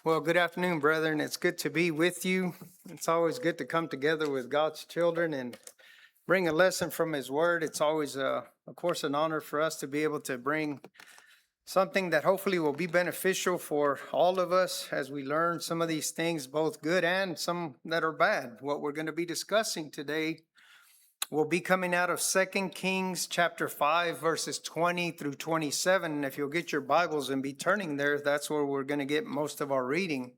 Well, good afternoon, brethren. It's good to be with you. It's always good to come together with God's children and bring a lesson from His Word. It's always, of course, an honor for us to be able to bring something that hopefully will be beneficial for all of us as we learn some of these things, both good and some that are bad. What we're going to be discussing today will be coming out of 2 Kings chapter 5, verses 20 through 27. And if you'll get your Bibles and be turning there, that's where we're going to get most of our reading.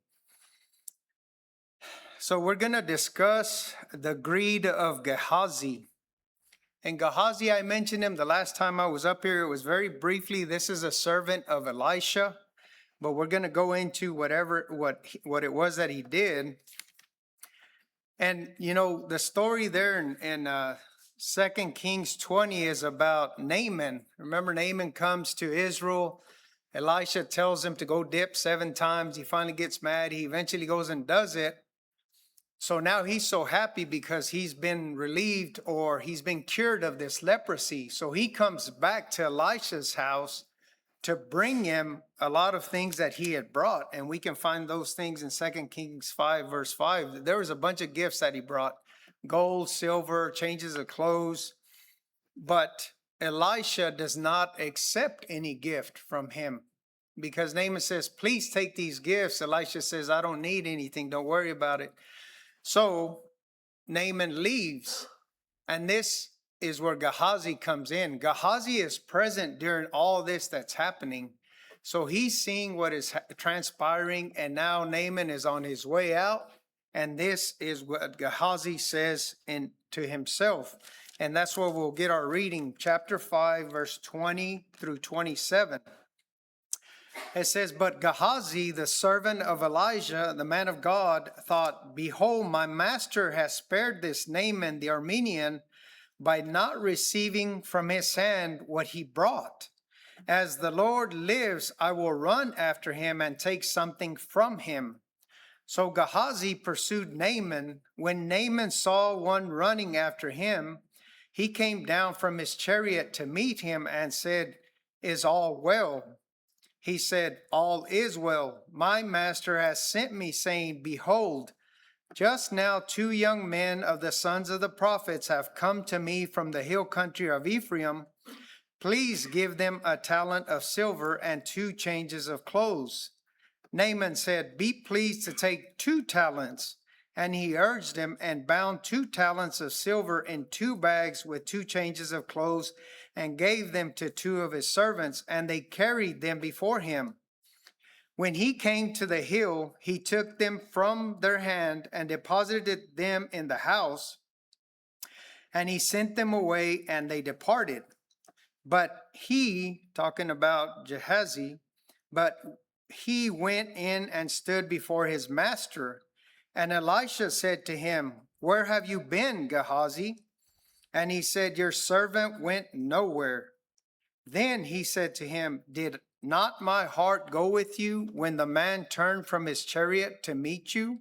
So we're going to discuss the greed of Gehazi. And Gehazi, I mentioned him the last time I was up here. It was very briefly. This is a servant of Elisha, but we're going to go into what it was that he did. And, you know, the story there in 2 Kings 20 is about Naaman. Remember, Naaman comes to Israel. Elisha tells him to go dip 7 times. He finally gets mad. He eventually goes and does it. So now he's so happy because he's been relieved or he's been cured of this leprosy. So he comes back to Elisha's house to bring him a lot of things that he had brought. And we can find those things in 2 Kings 5, verse 5. There was a bunch of gifts that he brought: gold, silver, changes of clothes. But Elisha does not accept any gift from him because Naaman says, please take these gifts. Elisha says, I don't need anything. Don't worry about it. So Naaman leaves, and this is where Gehazi comes in. Gehazi is present during all this that's happening. So he's seeing what is transpiring, and now Naaman is on his way out. And this is what Gehazi says to himself. And that's where we'll get our reading, chapter 5, verse 20 through 27. It says, but Gehazi, the servant of Elijah, the man of God, thought, behold, my master has spared this Naaman the Aramean by not receiving from his hand what he brought. As the Lord lives, I will run after him and take something from him. So Gehazi pursued Naaman. When Naaman saw one running after him, he came down from his chariot to meet him and said, is all well? He said, all is well. My master has sent me, saying, behold, just now 2 young men of the sons of the prophets have come to me from the hill country of Ephraim. Please give them a talent of silver and 2 changes of clothes. Naaman said, be pleased to take 2 talents. And he urged him and bound 2 talents of silver in 2 bags with 2 changes of clothes and gave them to 2 of his servants, and they carried them before him. When he came to the hill, he took them from their hand and deposited them in the house, and he sent them away, and they departed. But he, talking about Gehazi, but he went in and stood before his master. And Elisha said to him, where have you been, Gehazi? And he said, your servant went nowhere. Then he said to him, did not my heart go with you when the man turned from his chariot to meet you?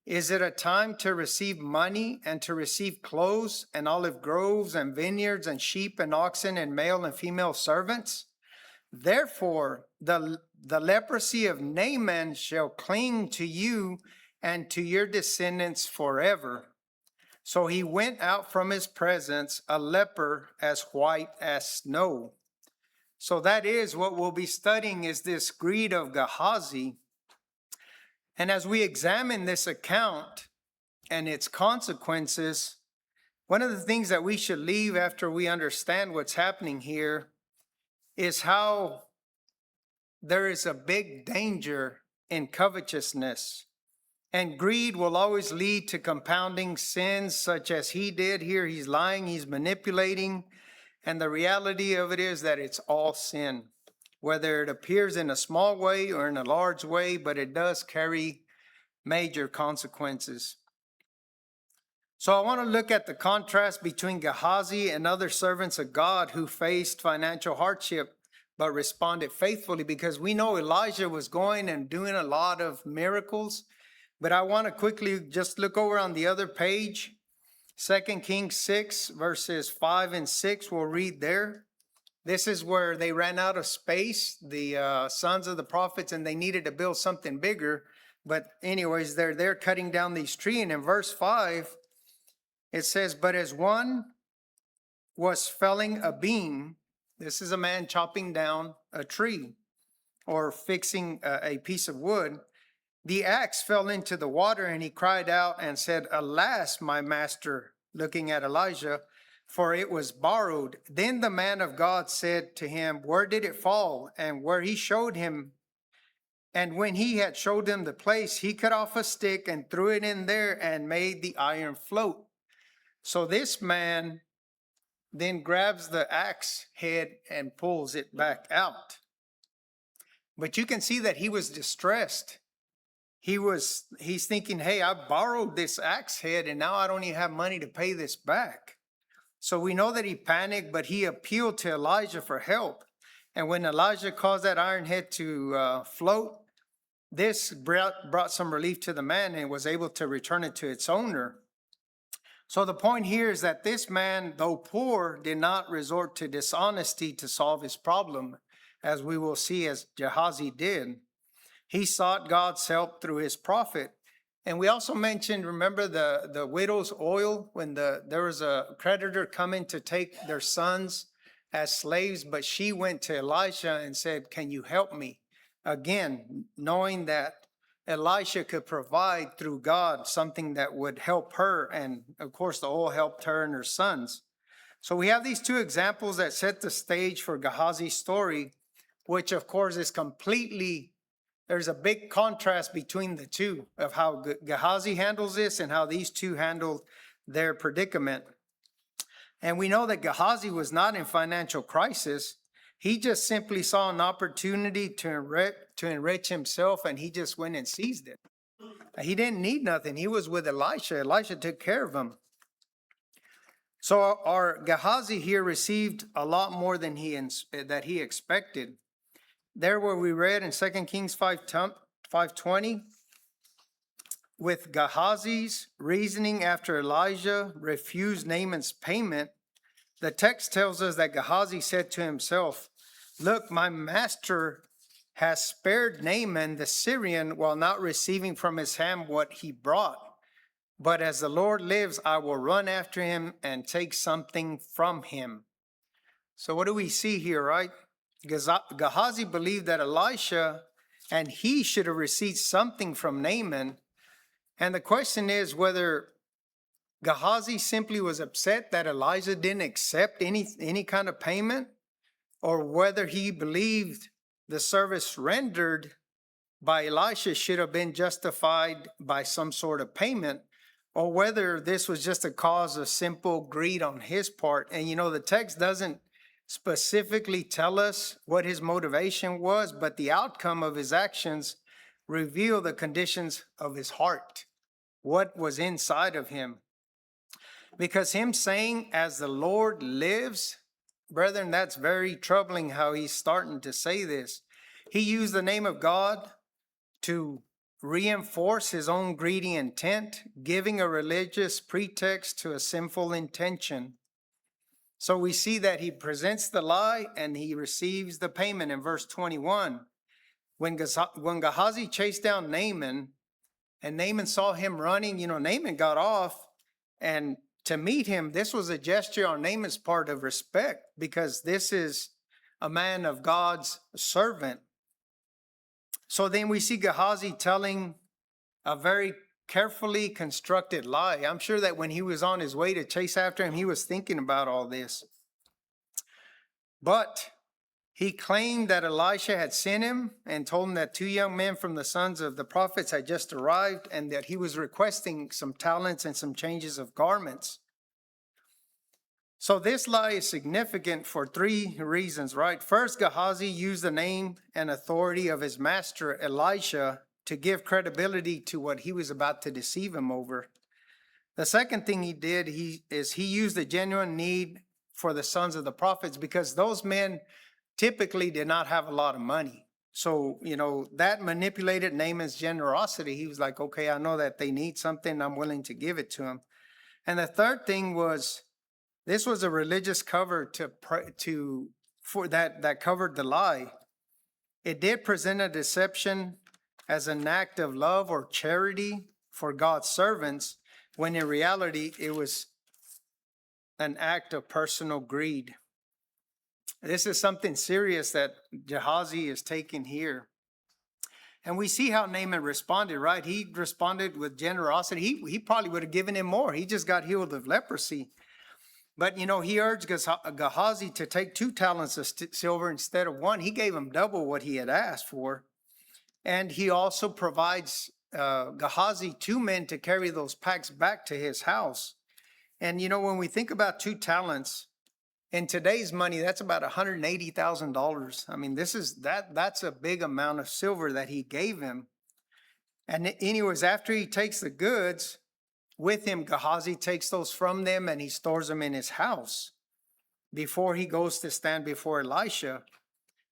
Is it a time to receive money and to receive clothes and olive groves and vineyards and sheep and oxen and male and female servants? Therefore, the leprosy of Naaman shall cling to you and to your descendants forever. So he went out from his presence, a leper as white as snow. So that is what we'll be studying, is this greed of Gehazi. And as we examine this account and its consequences, one of the things that we should leave after we understand what's happening here is how there is a big danger in covetousness. And greed will always lead to compounding sins such as he did here. He's lying, he's manipulating. And the reality of it is that it's all sin, whether it appears in a small way or in a large way, but it does carry major consequences. So I want to look at the contrast between Gehazi and other servants of God who faced financial hardship but responded faithfully, because we know Elijah was going and doing a lot of miracles. But I want to quickly just look over on the other page, 2 Kings 6, verses 5 and 6, we'll read there. This is where they ran out of space, the sons of the prophets, and they needed to build something bigger. But anyways, they're there cutting down these trees. And in verse 5, it says, but as one was felling a beam, this is a man chopping down a tree or fixing a piece of wood, the axe fell into the water, and he cried out and said, alas, my master, looking at Elijah, for it was borrowed. Then the man of God said to him, where did it fall? And where he showed him, and when he had showed him the place, he cut off a stick and threw it in there and made the iron float. So this man then grabs the axe head and pulls it back out. But you can see that he was distressed. He's thinking, hey, I borrowed this axe head and now I don't even have money to pay this back. So we know that he panicked, but he appealed to Elijah for help. And when Elijah caused that iron head to float, this brought some relief to the man and was able to return it to its owner. So the point here is that this man, though poor, did not resort to dishonesty to solve his problem, as we will see as Gehazi did. He sought God's help through his prophet. And we also mentioned, remember the widow's oil, when there was a creditor coming to take their sons as slaves, but she went to Elisha and said, can you help me? Again, knowing that Elisha could provide through God something that would help her. And of course, the oil helped her and her sons. So we have these two examples that set the stage for Gehazi's story, which of course is completely, there's a big contrast between the two of how Gehazi handles this and how these two handled their predicament. And we know that Gehazi was not in financial crisis. He just simply saw an opportunity to enrich himself, and he just went and seized it. He didn't need nothing. He was with Elisha. Elisha took care of him. So our Gehazi here received a lot more than he expected. There where we read in 2 Kings 5:20, with Gehazi's reasoning after Elijah refused Naaman's payment, the text tells us that Gehazi said to himself, look, my master has spared Naaman the Syrian while not receiving from his hand what he brought. But as the Lord lives, I will run after him and take something from him. So what do we see here, right? Gehazi believed that Elisha and he should have received something from Naaman. And the question is whether Gehazi simply was upset that Elijah didn't accept any kind of payment, or whether he believed the service rendered by Elisha should have been justified by some sort of payment, or whether this was just a cause of simple greed on his part. And you know, the text doesn't specifically tell us what his motivation was, but the outcome of his actions reveal the conditions of his heart, what was inside of him. Because him saying, as the Lord lives, brethren, that's very troubling how he's starting to say this. He used the name of God to reinforce his own greedy intent, giving a religious pretext to a sinful intention. So we see that he presents the lie and he receives the payment in verse 21. When Gehazi chased down Naaman and Naaman saw him running, you know, Naaman got off, and to meet him, this was a gesture on Naaman's part of respect, because this is a man of God's servant. So then we see Gehazi telling a very carefully constructed lie. I'm sure that when he was on his way to chase after him, he was thinking about all this. But he claimed that Elisha had sent him and told him that 2 young men from the sons of the prophets had just arrived and that he was requesting some talents and some changes of garments. So this lie is significant for 3 reasons, right? First, Gehazi used the name and authority of his master, Elisha, to give credibility to what he was about to deceive him over. The second thing he did, he used a genuine need for the sons of the prophets, because those men typically did not have a lot of money. So, you know, that manipulated Naaman's generosity. He was like, okay, I know that they need something. I'm willing to give it to them. And the third thing was, this was a religious cover to for that covered the lie. It did present a deception as an act of love or charity for God's servants, when in reality it was an act of personal greed. This is something serious that Gehazi is taking here. And we see how Naaman responded, right? He responded with generosity. He probably would have given him more. He just got healed of leprosy. But, he urged Gehazi to take 2 talents of silver instead of 1. He gave him double what he had asked for. And he also provides Gehazi 2 men to carry those packs back to his house. And, when we think about 2 talents, in today's money, that's about $180,000. I mean, that's a big amount of silver that he gave him. And anyways, after he takes the goods with him, Gehazi takes those from them and he stores them in his house before he goes to stand before Elisha.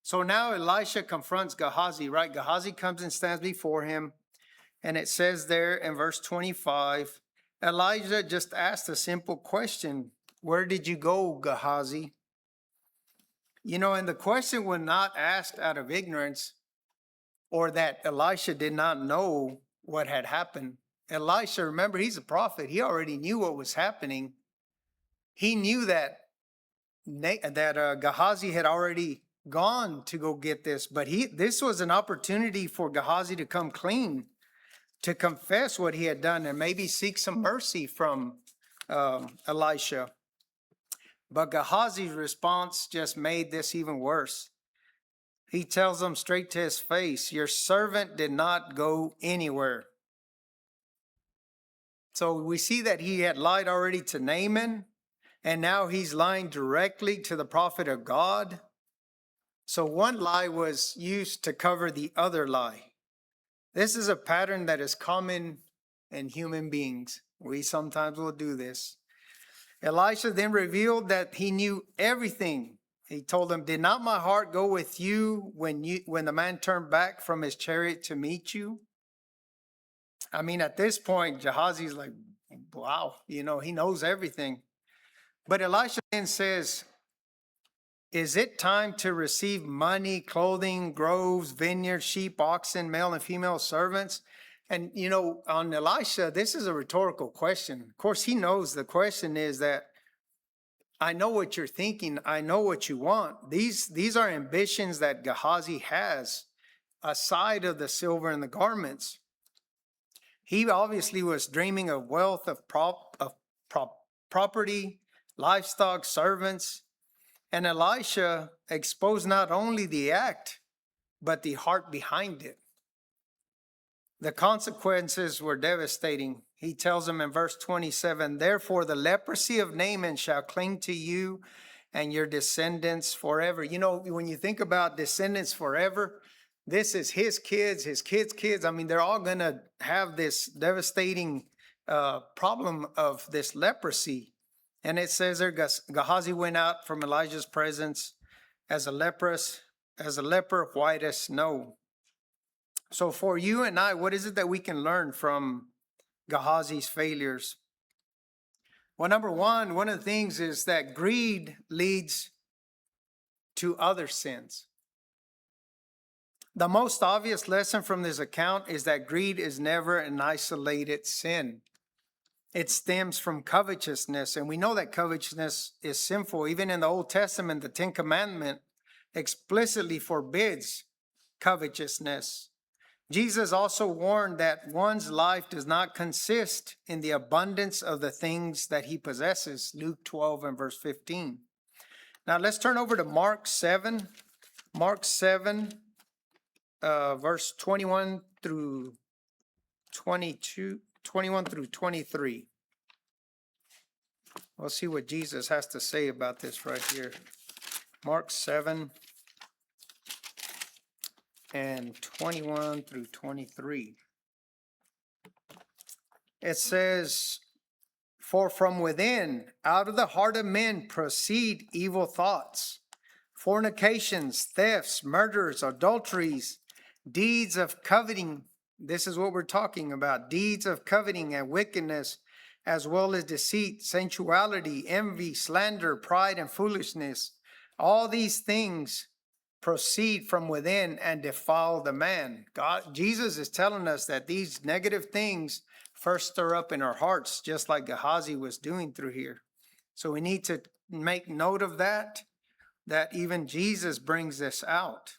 So now Elisha confronts Gehazi, right? Gehazi comes and stands before him. And it says there in verse 25, Elijah just asked a simple question. Where did you go, Gehazi? And the question was not asked out of ignorance or that Elisha did not know what had happened. Elisha, remember, he's a prophet. He already knew what was happening. He knew that Gehazi had already gone to go get this, but this was an opportunity for Gehazi to come clean, to confess what he had done and maybe seek some mercy from Elisha. But Gehazi's response just made this even worse. He tells him straight to his face, your servant did not go anywhere. So we see that he had lied already to Naaman, and now he's lying directly to the prophet of God. So one lie was used to cover the other lie. This is a pattern that is common in human beings. We sometimes will do this. Elisha then revealed that he knew everything. He told him, did not my heart go with you when the man turned back from his chariot to meet you? I mean, at this point, Gehazi's like, wow, he knows everything. But Elisha then says, is it time to receive money, clothing, groves, vineyards, sheep, oxen, male and female servants? And, on Elisha, this is a rhetorical question. Of course, he knows the question is that I know what you're thinking. I know what you want. These are ambitions that Gehazi has aside of the silver and the garments. He obviously was dreaming of wealth, of property, livestock, servants. And Elisha exposed not only the act, but the heart behind it. The consequences were devastating. He tells him in verse 27, therefore the leprosy of Naaman shall cling to you and your descendants forever. When you think about descendants forever, this is his kids' kids. I mean, they're all going to have this devastating problem of this leprosy. And it says there, Gehazi went out from Elijah's presence as a leper, white as snow. So for you and I, what is it that we can learn from Gehazi's failures? Well, number one of the things is that greed leads to other sins. The most obvious lesson from this account is that greed is never an isolated sin. It stems from covetousness, and we know that covetousness is sinful. Even in the Old Testament, the 10 Commandments explicitly forbids covetousness. Jesus also warned that one's life does not consist in the abundance of the things that he possesses, Luke 12 and verse 15. Now let's turn over to Mark 7. Mark 7, verse 21 through 22. 21 through 23. We'll see what Jesus has to say about this right here. Mark 7 and 21 through 23. It says, for from within, out of the heart of men proceed evil thoughts, fornications, thefts, murders, adulteries, deeds of coveting. This is what we're talking about. Deeds of coveting and wickedness, as well as deceit, sensuality, envy, slander, pride, and foolishness. All these things proceed from within and defile the man. Jesus is telling us that these negative things first stir up in our hearts, just like Gehazi was doing through here. So we need to make note of that even Jesus brings this out.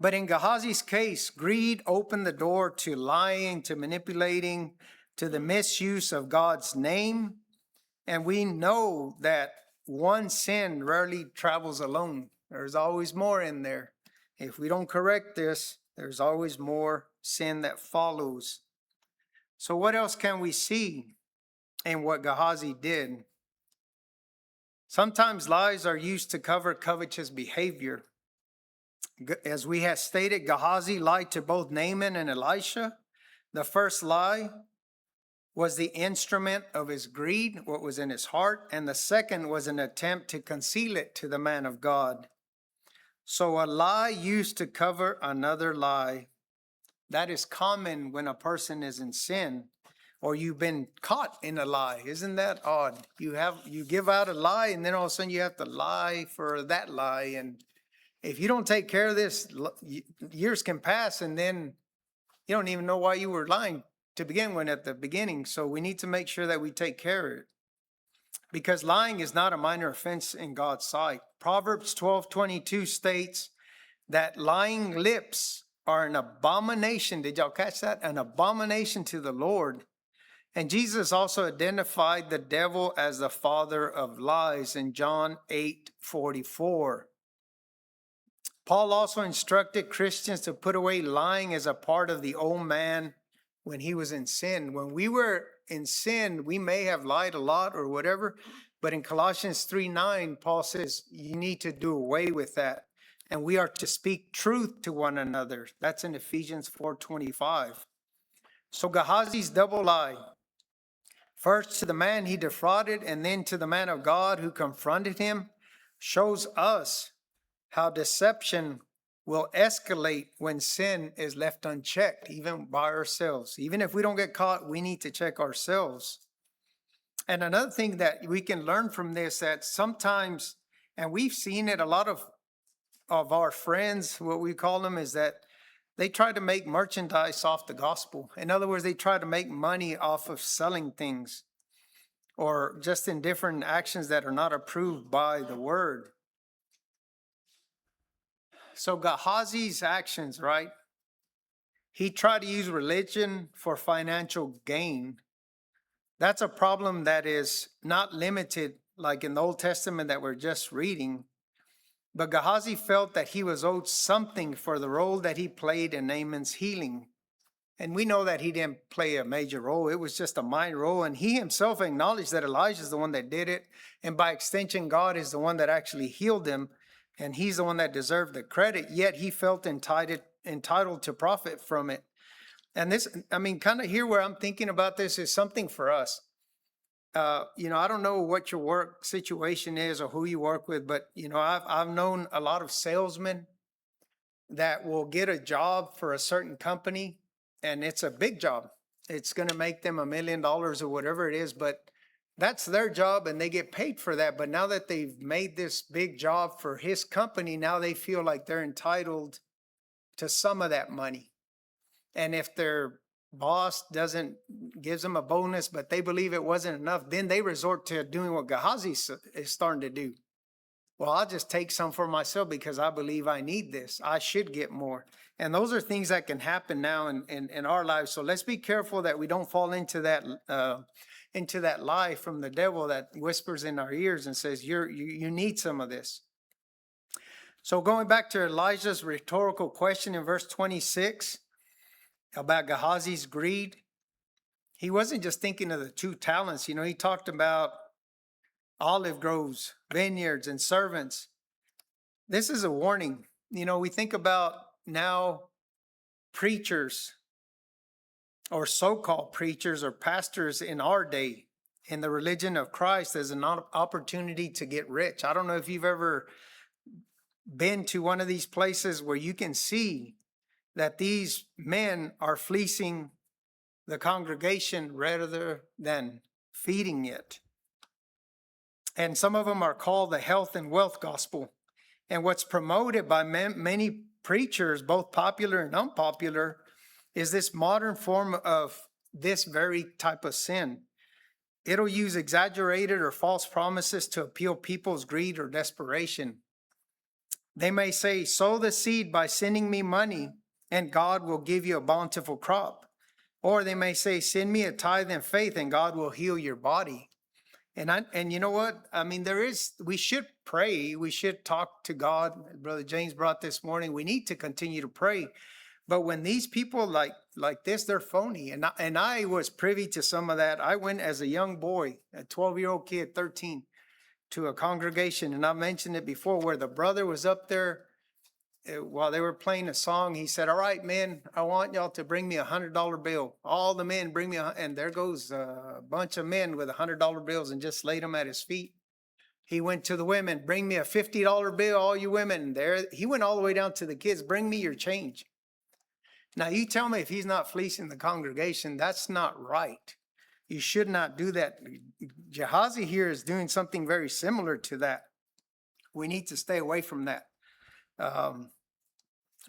But in Gehazi's case, greed opened the door to lying, to manipulating, to the misuse of God's name. And we know that one sin rarely travels alone. There's always more in there. If we don't correct this, there's always more sin that follows. So what else can we see in what Gehazi did? Sometimes lies are used to cover covetous behavior. As we have stated, Gehazi lied to both Naaman and Elisha. The first lie was the instrument of his greed, what was in his heart, and the second was an attempt to conceal it to the man of God. So a lie used to cover another lie. That is common when a person is in sin, or you've been caught in a lie. Isn't that odd? You give out a lie, and then all of a sudden you have to lie for that lie. And if you don't take care of this, years can pass, and then you don't even know why you were lying to begin with at the beginning. So we need to make sure that we take care of it, because lying is not a minor offense in God's sight. Proverbs 12:22 states that lying lips are an abomination. Did y'all catch that? An abomination to the Lord. And Jesus also identified the devil as the father of lies in John 8:44. Paul also instructed Christians to put away lying as a part of the old man when he was in sin. When we were in sin, we may have lied a lot or whatever, but in Colossians 3:9, Paul says you need to do away with that. And we are to speak truth to one another. That's in Ephesians 4:25. So Gehazi's double lie, first to the man he defrauded and then to the man of God who confronted him, shows us how deception will escalate when sin is left unchecked, even by ourselves. Even if we don't get caught, we need to check ourselves. And another thing that we can learn from this, that sometimes, and we've seen it, a lot of our friends, what we call them, is that they try to make merchandise off the gospel. In other words, they try to make money off of selling things, or just in different actions that are not approved by the word. So Gehazi's actions, right? He tried to use religion for financial gain. That's a problem that is not limited, like in the Old Testament that we're just reading. But Gehazi felt that he was owed something for the role that he played in Naaman's healing. And we know that he didn't play a major role. It was just a minor role. And he himself acknowledged that Elijah is the one that did it. And by extension, God is the one that actually healed him. And he's the one that deserved the credit. Yet he felt entitled to profit from it. And this, kind of here where I'm thinking about this is something for us. I don't know what your work situation is or who you work with, but, I've known a lot of salesmen that will get a job for a certain company, and it's a big job. It's going to make them $1 million or whatever it is, but that's their job and they get paid for that. But now that they've made this big job for his company, now they feel like they're entitled to some of that money. And if their boss gives them a bonus, but they believe it wasn't enough, then they resort to doing what Gehazi is starting to do. Well, I'll just take some for myself because I believe I need this. I should get more. And those are things that can happen now in our lives. So let's be careful that we don't fall into that lie from the devil that whispers in our ears and says, you need some of this. So going back to Elijah's rhetorical question in verse 26 about Gehazi's greed, he wasn't just thinking of the 2 talents. He talked about olive groves, vineyards, and servants. This is a warning. We think about now preachers or so-called preachers or pastors in our day in the religion of Christ as an opportunity to get rich. I don't know if you've ever been to one of these places where you can see that these men are fleecing the congregation rather than feeding it. And some of them are called the health and wealth gospel. And what's promoted by many preachers, both popular and unpopular, is this modern form of this very type of sin. It'll use exaggerated or false promises to appeal people's greed or desperation. They may say, sow the seed by sending me money, and God will give you a bountiful crop. Or they may say, send me a tithe in faith, and God will heal your body. And you know what? I mean, we should pray. We should talk to God. Brother James brought this morning. We need to continue to pray. But when these people like this, they're phony. And I was privy to some of that. I went as a young boy, a 12-year-old kid, 13, to a congregation. And I mentioned it before, where the brother was up there while they were playing a song. He said, all right, men, I want y'all to bring me $100 bill. All the men bring me and there goes a bunch of men with $100 bills and just laid them at his feet. He went to the women, bring me a $50 bill, all you women. There, he went all the way down to the kids, bring me your change. Now you tell me if he's not fleecing the congregation, that's not right. You should not do that. Gehazi here is doing something very similar to that. We need to stay away from that.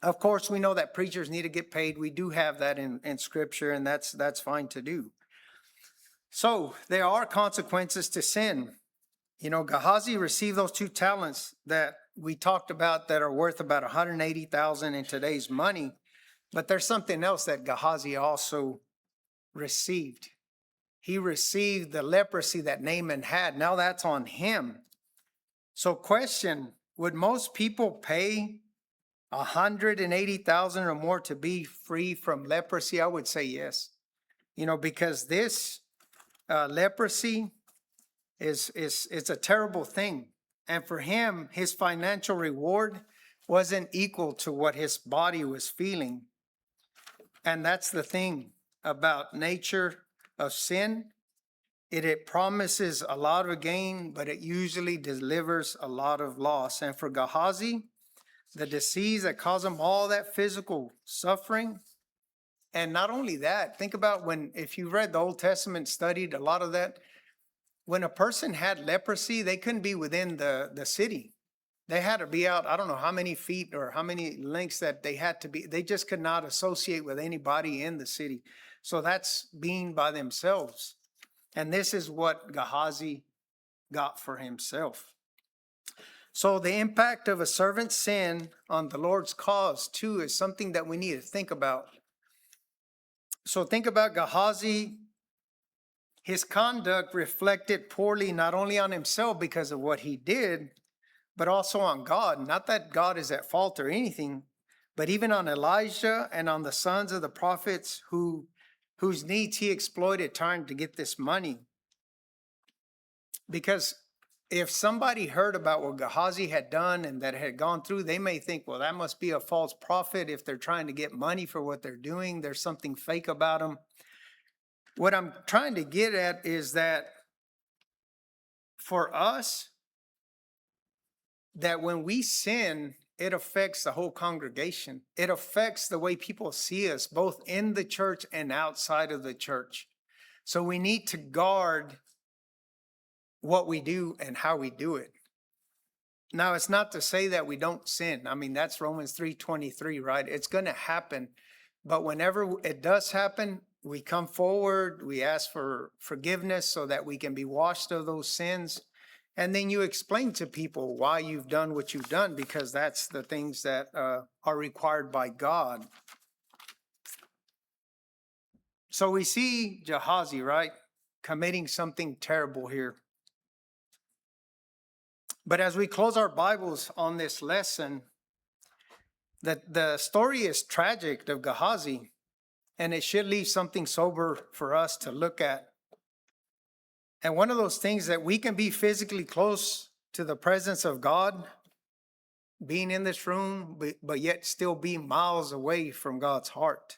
Of course, we know that preachers need to get paid. We do have that in scripture, and that's fine to do. So there are consequences to sin. You know, Gehazi received those 2 talents that we talked about that are worth about 180,000 in today's money. But there's something else that Gehazi also received. He received the leprosy that Naaman had. Now that's on him. So question, would most people pay 180,000 or more to be free from leprosy? I would say yes. You know, because this leprosy it's a terrible thing. And for him, his financial reward wasn't equal to what his body was feeling. And that's the thing about nature of sin. It promises a lot of gain, but it usually delivers a lot of loss. And for Gehazi, the disease that caused him all that physical suffering. And not only that, think about if you read the Old Testament, studied a lot of that, when a person had leprosy, they couldn't be within the city. They had to be out, I don't know how many feet or how many lengths that they had to be. They just could not associate with anybody in the city. So that's being by themselves. And this is what Gehazi got for himself. So the impact of a servant's sin on the Lord's cause too is something that we need to think about. So think about Gehazi. His conduct reflected poorly not only on himself because of what he did, but also on God. Not that God is at fault or anything, but even on Elijah and on the sons of the prophets whose needs he exploited trying to get this money. Because if somebody heard about what Gehazi had done and that had gone through, they may think, well, that must be a false prophet. If they're trying to get money for what they're doing, there's something fake about them. What I'm trying to get at is that for us, that when we sin, it affects the whole congregation. It affects the way people see us, both in the church and outside of the church. So we need to guard what we do and how we do it. Now, it's not to say that we don't sin. I mean, that's Romans 3:23, right? It's going to happen. But whenever it does happen, we come forward, we ask for forgiveness so that we can be washed of those sins. And then you explain to people why you've done what you've done, because that's the things that are required by God. So we see Gehazi, right, committing something terrible here. But as we close our Bibles on this lesson, the story is tragic of Gehazi, and it should leave something sober for us to look at. And one of those things that we can be physically close to the presence of God, being in this room, but yet still be miles away from God's heart.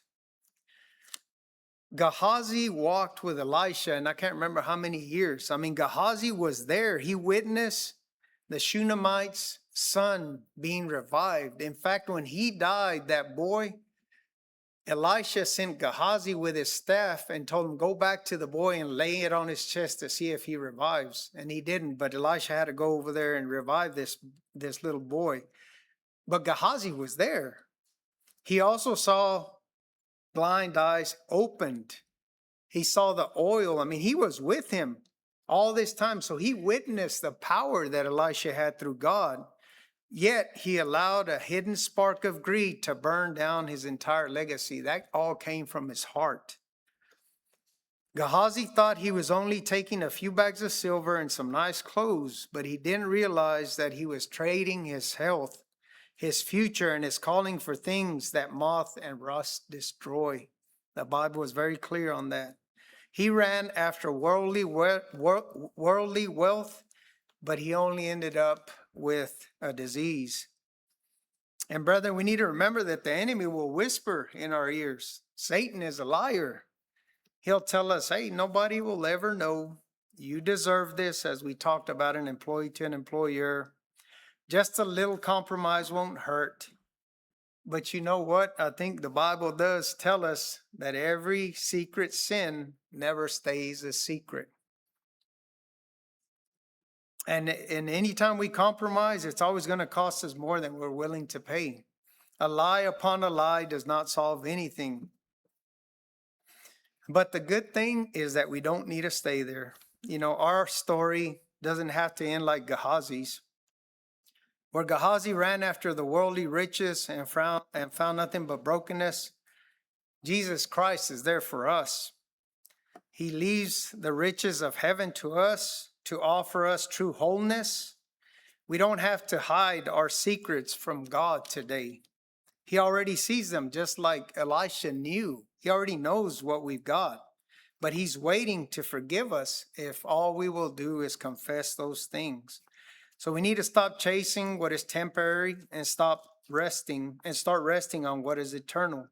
Gehazi walked with Elisha, and I can't remember how many years. I mean, Gehazi was there. He witnessed the Shunammite's son being revived. In fact, when he died, that boy, Elisha sent Gehazi with his staff and told him, go back to the boy and lay it on his chest to see if he revives. And he didn't, but Elisha had to go over there and revive this little boy. But Gehazi was there. He also saw blind eyes opened. He saw the oil. I mean, he was with him all this time. So he witnessed the power that Elisha had through God. Yet he allowed a hidden spark of greed to burn down his entire legacy. That all came from his heart. Gehazi thought he was only taking a few bags of silver and some nice clothes, but he didn't realize that he was trading his health, his future, and his calling for things that moth and rust destroy. The Bible is very clear on that. He ran after worldly wealth, but he only ended up with a disease. And brethren, we need to remember that the enemy will whisper in our ears. Satan is a liar. He'll tell us, hey, nobody will ever know. You deserve this, as we talked about an employee to an employer. Just a little compromise won't hurt. But you know what? I think the Bible does tell us that every secret sin never stays a secret. And anytime we compromise, it's always going to cost us more than we're willing to pay. A lie upon a lie does not solve anything. But the good thing is that we don't need to stay there. You know, our story doesn't have to end like Gehazi's. Where Gehazi ran after the worldly riches and found nothing but brokenness, Jesus Christ is there for us. He leaves the riches of heaven to us to offer us true wholeness. We don't have to hide our secrets from God today. He already sees them, just like Elisha knew. He already knows what we've got. But he's waiting to forgive us if all we will do is confess those things. So we need to stop chasing what is temporary and start resting on what is eternal.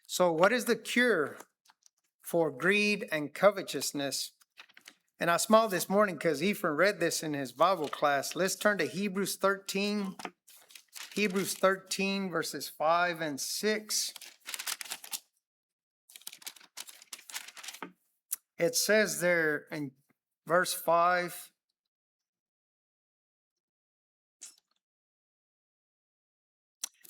So what is the cure for greed and covetousness? And I smiled this morning because Ephraim read this in his Bible class. Let's turn to Hebrews 13. Hebrews 13 verses 5 and 6. It says there in verse 5,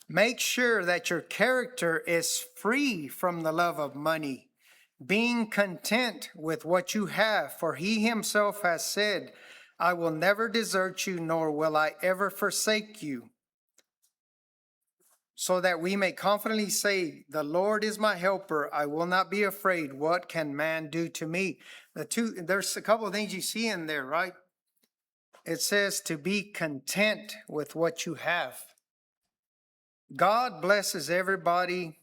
make sure that your character is free from the love of money, being content with what you have, for he himself has said, I will never desert you, nor will I ever forsake you. So that we may confidently say, the Lord is my helper, I will not be afraid. What can man do to me? There's a couple of things you see in there, right? It says to be content with what you have. God blesses everybody,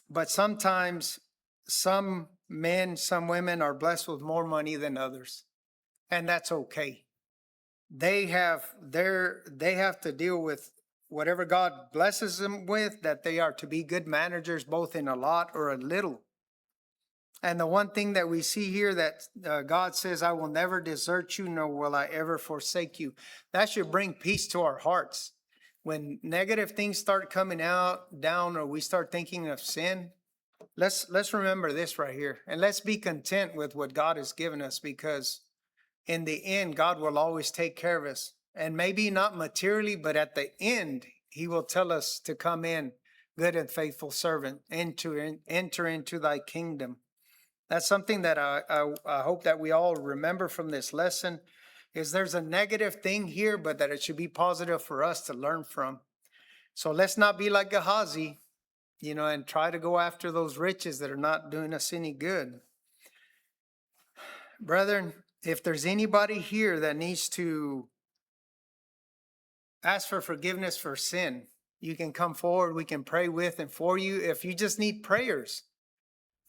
but sometimes some men, some women are blessed with more money than others, and that's okay. They have to deal with whatever God blesses them with, that they are to be good managers, both in a lot or a little. And the one thing that we see here that God says, I will never desert you, nor will I ever forsake you. That should bring peace to our hearts. When negative things start coming down, or we start thinking of sin, let's remember this right here. And let's be content with what God has given us, because in the end, God will always take care of us. And maybe not materially, but at the end, he will tell us to come in, good and faithful servant, enter into thy kingdom. That's something that I hope that we all remember from this lesson, is there's a negative thing here, but that it should be positive for us to learn from. So let's not be like Gehazi, and try to go after those riches that are not doing us any good. Brethren, if there's anybody here that needs to ask for forgiveness for sin, you can come forward. We can pray with and for you. If you just need prayers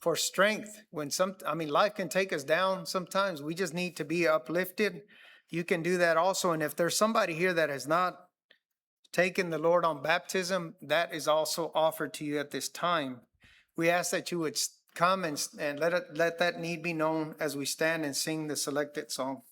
for strength, life can take us down sometimes. We just need to be uplifted. You can do that also. And if there's somebody here that has not taken the Lord on baptism, that is also offered to you at this time. We ask that you would come and let that need be known as we stand and sing the selected song.